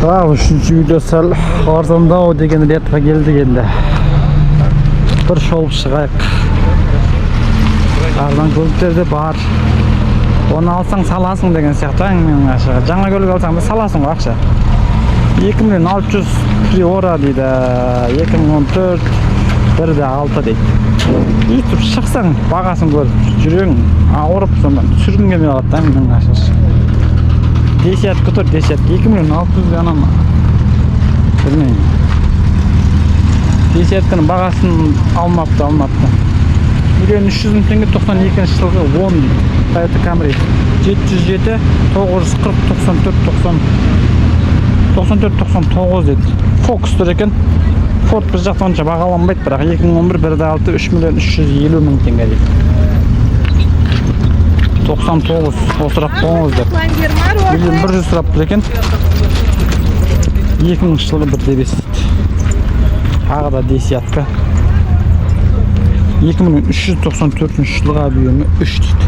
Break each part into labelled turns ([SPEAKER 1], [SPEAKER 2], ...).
[SPEAKER 1] Üçüncü video sal arzandao деген ретқа келдік енді. Bir шолып шығайық. Арзан көліктерде бар. Оны алсаң саласың деген сияқты менің ашыға. Жаңа көлік алсаң да саласың ғой ақша. 2600 Priora дейді. 2014 1.6 дейді. Ютуб шықсаң бағасын көріп жүрің ауырып сонда түсіргім келмей қалады менің ашығы. Десятка тұр, десятка 2600 ғана ма? Білмеймін. Десятканың бағасын алмапты. 1.300.000 теңге 92 жылғы 10 дейді. Toyota Camry 707 940 94 дейді. Focus тұр екен. Ford бір жақтан онша бағаланбайды, бірақ 2011 1.6 3.350.000 теңге дейді. 99 осырап қоңыз деп 1.100 сұрап тұр екен. 2000 жылғы бір дебес дейді. Тағы да десятка 2394 жылға объемі 3 дейді.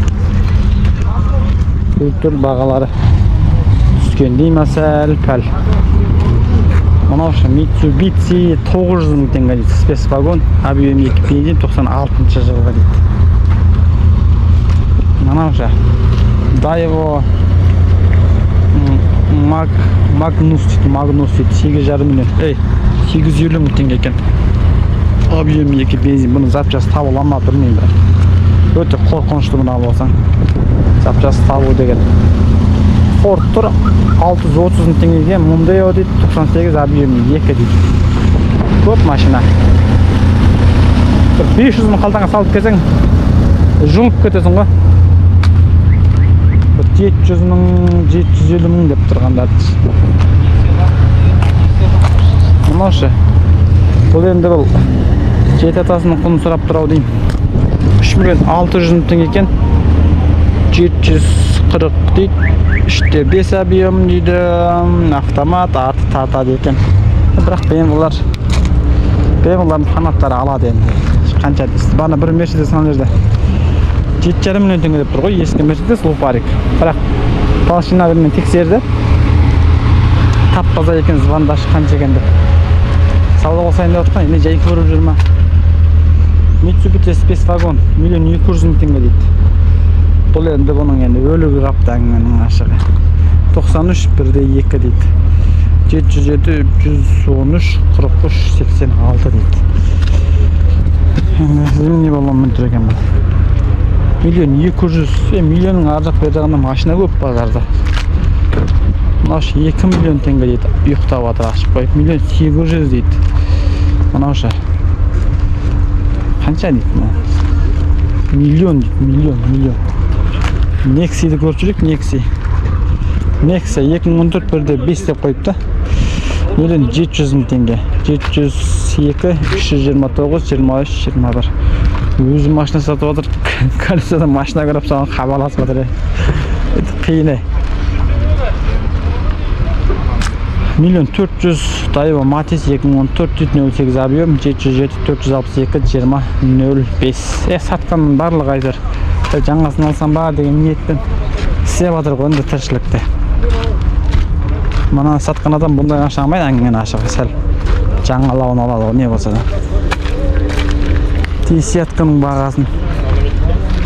[SPEAKER 1] Көліктер бағалары түскендей мәсәл-пәл. Мынау Mitsubishi 900.000 теңге дейді. Спецвагон, объемі 2 бензин 96 жылға дейді. Мынау Daewoo Magnus дейді. 8,5 миллион. 850.000 теңге екен. Объемі 2 бензин. Бұны запчасы табыла ма білмеймін бірақ. Өте қорқынышты бұны алып алсаң. Запчасы табу деген. Ford тұр 630.000 теңгеге. Mondeo дейді 98 объемі 2 дейді. Көп машина. 500.000 қалтаңа салып келсең жұмып кетесің ғой. 700.000, 750.000 деп тұрғандар. Мұнаушы. Бұл енді бұл жеті атасының құнын сұрап тұрау дейм. 3.600.000 теңге екен. 740 дейді. 3.5 объем дейді. Автомат арты тартады екен. Бірақ BMW-лардың фанаттары алады енді. Қанша дейсіз. Бана бір Mercedes ана жерде 7,5 миллион теңге деп тұр ғой, ескі Mercedes Luparik. Бірақ машина мен тексерді. Тап-таза екен, звондашы қанша екен деп. Сауда қосайын деп отқан, енді жай көріп жүр ма? Mitsubishi спецвагон 1.200.000 теңге дейді. Бұл енді бұның енді өлігі қапты әңгіменің ашығы. 93 1.2 дейді. 707 313 43 86 дейді. Не болған мүн тұр екен бұл. 1.200.000, миллионның аржақ бер жағында машина көп базарда. Мынаушы 2 миллион теңге дейді. Ұйықтап атыр ашып қойып. 1.800.000 дейді. Мынаушы қанша дейді мұны? Миллион дейді, миллион. Nexa'ды көріп жүрек, Nexa 2014 1.5 деп қойыпты. 1.700.000 теңге. 702, 329, 23, 21. Өзі машина сатып отыр. Колесодан машина көріп соған хабарласып отыр. Қиын. 1.400.000 Daewoo Matiz 2014 08 объем 707 462 20.05. Сатқанның барлығы айтыр. Жаңасын алсам ба деген ниетпен істеп жатыр ғой енді тіршілікте. Мына сатқан адам бұндай ақша алмайды, әңгімені ашығы сәл жаңалауын алады ғой, не болса да. Десятканың бағасын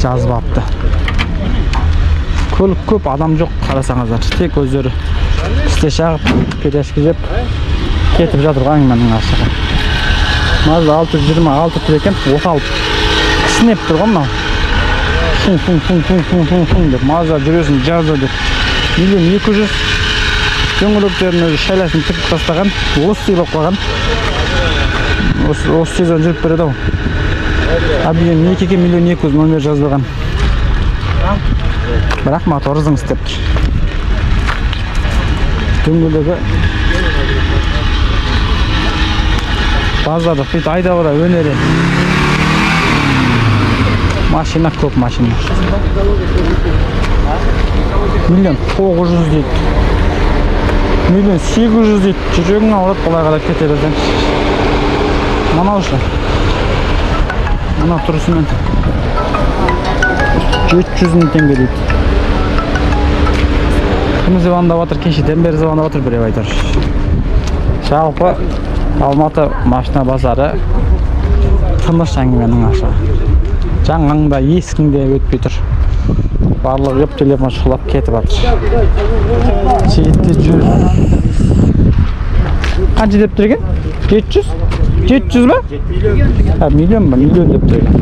[SPEAKER 1] жазып апты. Көлік көп, адам жоқ, қарасаңыздар. Тек өздері істе шағып, перешкі жеп кетіп жатыр ғой әңгіменің ашығы. Mazda 626 тұр екен, оталып кісінеп тұр ғой мынау. Фун деп Mazda жүресін жазды деп. 1.200.000 дөңгелектерін өзі шайласын тікіп тастаған, лысый болып қойған. Осы сезон жүріп береді ау. Объем 2 1.200.000 номер жазылған. Бірақ моторы зың істеп. Дөңгелегі базарды қит айда бара өнері. Машина көп машина. 1.900.000 дейді. 1.800.000 дейді. Жүрегің ауырып қолай қарап кетеді екен. Мынаушы. Мына тұрысымен 700.000 теңге дейді. Кім звондап жатыр, кешеден бері звондап жатыр, біреу айтар. Жалпы Алматы машина базары тыныш әңгіменің ашы. Жаңаңда ескіңде өтпей тұр. Барлығы көп телефон шұқылап кетіп жатыр. 700. Қанша деп тұр екен? 700? 700 ба? Миллион ба? Миллион деп тұр екен.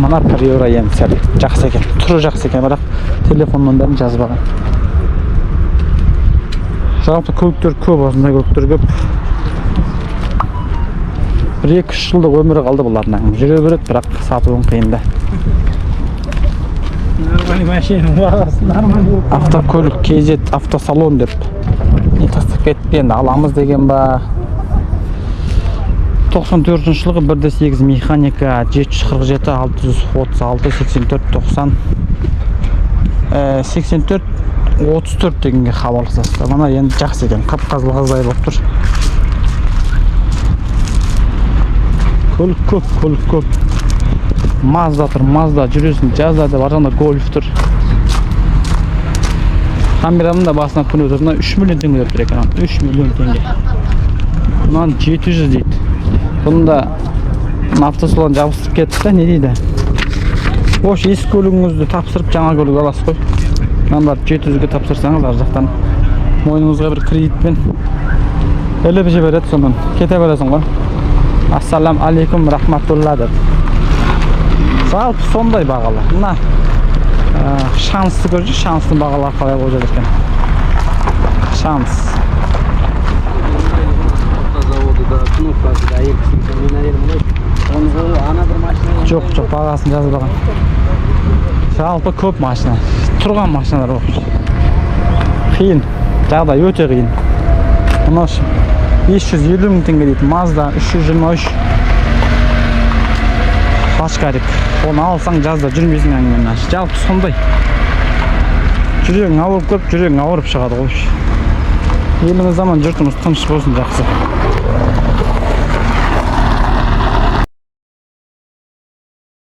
[SPEAKER 1] Мына Приора енді сәл жақсы екен. Түрі жақсы екен, бірақ телефон номерін жазбаған. Жалпы көліктер көп, осындай көліктер көп. 1-2 жылдық өмірі қалды бұлардың. Жүре береді, бірақ сатуын қиында. Автокөлік KZ автосалон деп не тастап кетті, енді аламыз деген ба. 94 жылғы 1.8 механика 747 636 84 90 84 34 дегенге хабарласасыздар. Мына енді жақсы екен, қып-қызыл қыздай болып тұр. Көлік көп. Mazda тұр, Mazda жүресің, жазда деп аржанда Golf тұр. Камерамын да басына күн өтіріне 3 миллион теңге деп тұр екен. 3 миллион теңге. Бұнан 700 дейді. Бұнда автосалон жабыстырып кетті, не дейді? Ош, ескі көлігіңізді тапсырып жаңа көлік аласыз қой. Мынан 700-ге тапсырсаңыз, ар жақтан мойныңызға бір кредитпен іліп жібереді, сонан кете бересің ғой. Ассалам алейкум рахматулла деп. Жалпы сондай бағалы. Мына шансты көрші, шанстың бағалар қалай қойып екен. Шанс. Жоқ, бағасын жазбаған. Жалпы көп машина. Тұрған машиналар болып. Қиын. Жағдай өте қиын. Мұны 550 мың теңге дейді. Mazda 323. Қашқарик. Оны алсаң жазда жүрмейсің әңгімен. Жалпы сондай. Жүрегің ауырып көп, жүрегің ауырып шығады ғой. Еліміз заман жұртымыз тыныш болсын, жақсы.